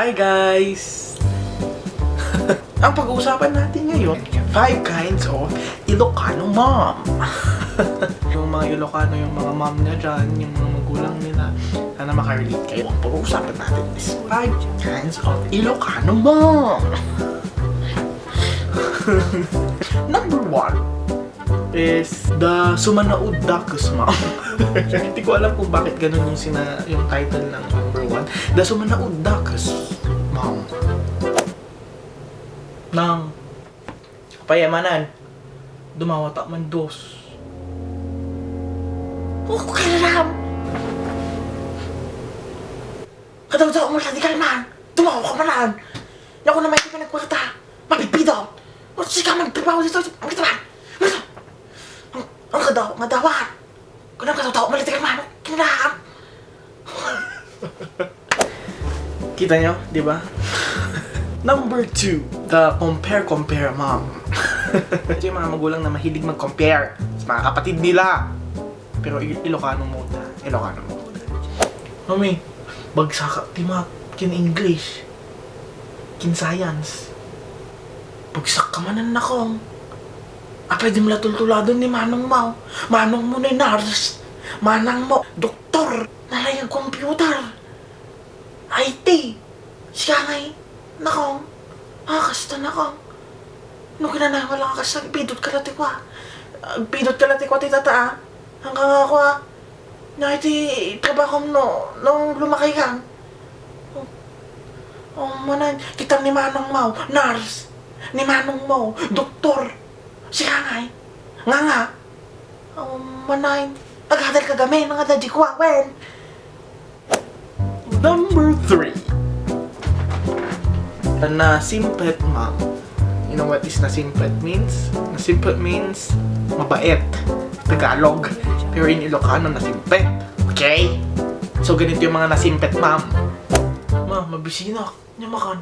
Hi guys! Ang pag-uusapan natin ngayon, 5 kinds of Ilocano mom. Yung mga Ilocano, yung mga mom na dyan, yung mga magulang nila, sana makarelate kayo. Ang pag-uusapan natin is 5 kinds of Ilocano mom. Number 1 is the Sumanaud Dakus mom. Hindi ko alam kung bakit ganun yung title ng number 1. The Sumanaud Dakus mom. Nang payamanan, dumawata man dos. Okay lang. Kadaw-daw mo lang, di ka naman. Dumawa ka manan. Naku na may ka nagkwarta. Mapipido. O sige ka magtrabaho dito. Magtrabaho. Ang kadaw, madawan. Kung ang kadaw-daw mo lang, di ka naman. Kinaham. Kita nyo, di ba? Number 2, the compare mom. Ito yung mga magulang na mahilig mag-compare sa mga kapatid nila. Pero Ilocano mode. Ilocano mode. Mami, bagsak ti math, kin English, kin science. Bagsak ka manan na kong. Pwede mo latultuladon ni Manong mo. Manong mo na nurse. Manang mo, doktor. Nalayang computer. IT. Siya ngay. Nakong, kasta na kong. Nung kinanawala ka kasi pidot ka latikwa. Pidot ka latikwa ti tata. Hanggang ako na iti trabaho mo nung lumaki kang. Manan, kita ni Manong mo, nurse. Ni Manong mo, doktor. Siya ngay. Nga. Manan, aghadal ka gamin, nga daddy ko, wen. Number 3. Na simpet mom. You know what is nasimpet means? Nasimpet means mabait. Tagalog. Pero in Ilocano, nasimpet. Okay? So, ganito yung mga nasimpet mom. Ma, mabisina. Nyamakan.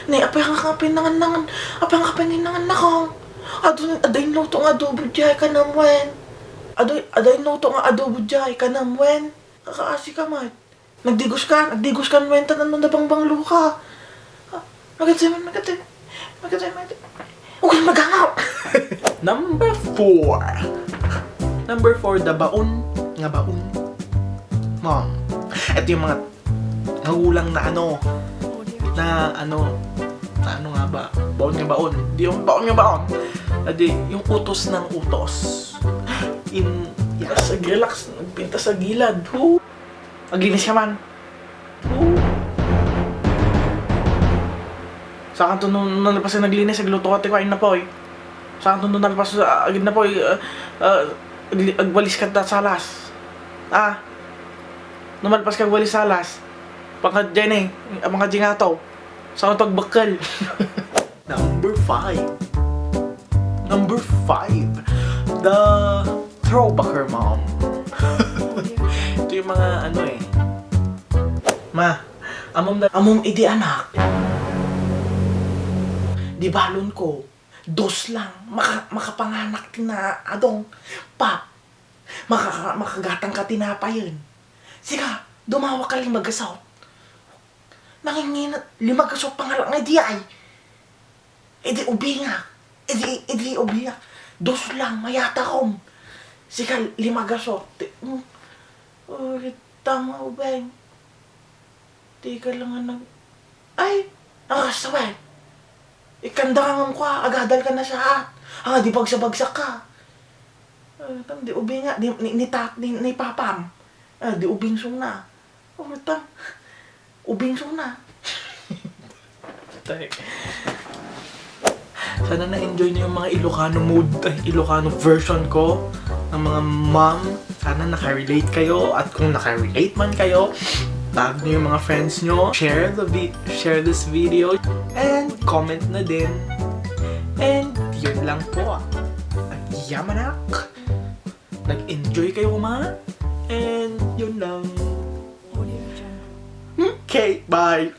Nay, apay ang kapin nangan. Apay ang kapin nangan na kong. Aday noto nga adobo diyay ka namwen. Aday noto nga adobo diyay ka namwen. Kakaasi ka, mat. Nagdigos ka nwenta na nung nabangbang luka. Magatay. Okay, magangaw. Number 4, the baon. Mom. Ito yung mga nagulang na ano nga ba? Baon. Di yung baon. Adi, yung utos ng utos. Relax, nagpinta sa gilad. Aginis ka man. Sa kanto nung nalapas na naglinis, agluto ka tikain na po eh. Sa kanto nung nalapas sa agid na po eh, agwalis ka na salas. Numalpas ka agwalis salas. Pagka dyan eh, mga jingataw. Sa kanto agbakal. Number 5, the throwbacker mom. Ito yung mga ano eh. Ma, amom idi anak. Di balon ko, dos lang, makapanganak tina adong, pap, makagatang ka tinapay yun. Siga, dumawa ka limagasaw. Nanginginat, limagasaw pangalang nga di ay. Edi ubinga, edi ubinga, dos lang, mayata kom. Siga, limagasaw. Tama ubeng. Di ka lang ay, nakasaway. Ikandangan ko agadal ka na siya di bagsak ka. Di ubing nga, ni papam. Di ubing sung na. Ubing sung na. Sana na-enjoy niyo yung mga Ilocano Ilocano version ko ng mga mom. Sana nakarelate kayo, at kung nakarelate man kayo, tag niyo yung mga friends nyo, share this video, and comment na din. And yun lang po. Yamanak. Nag-enjoy kayo ma. And yun lang. Okay, bye.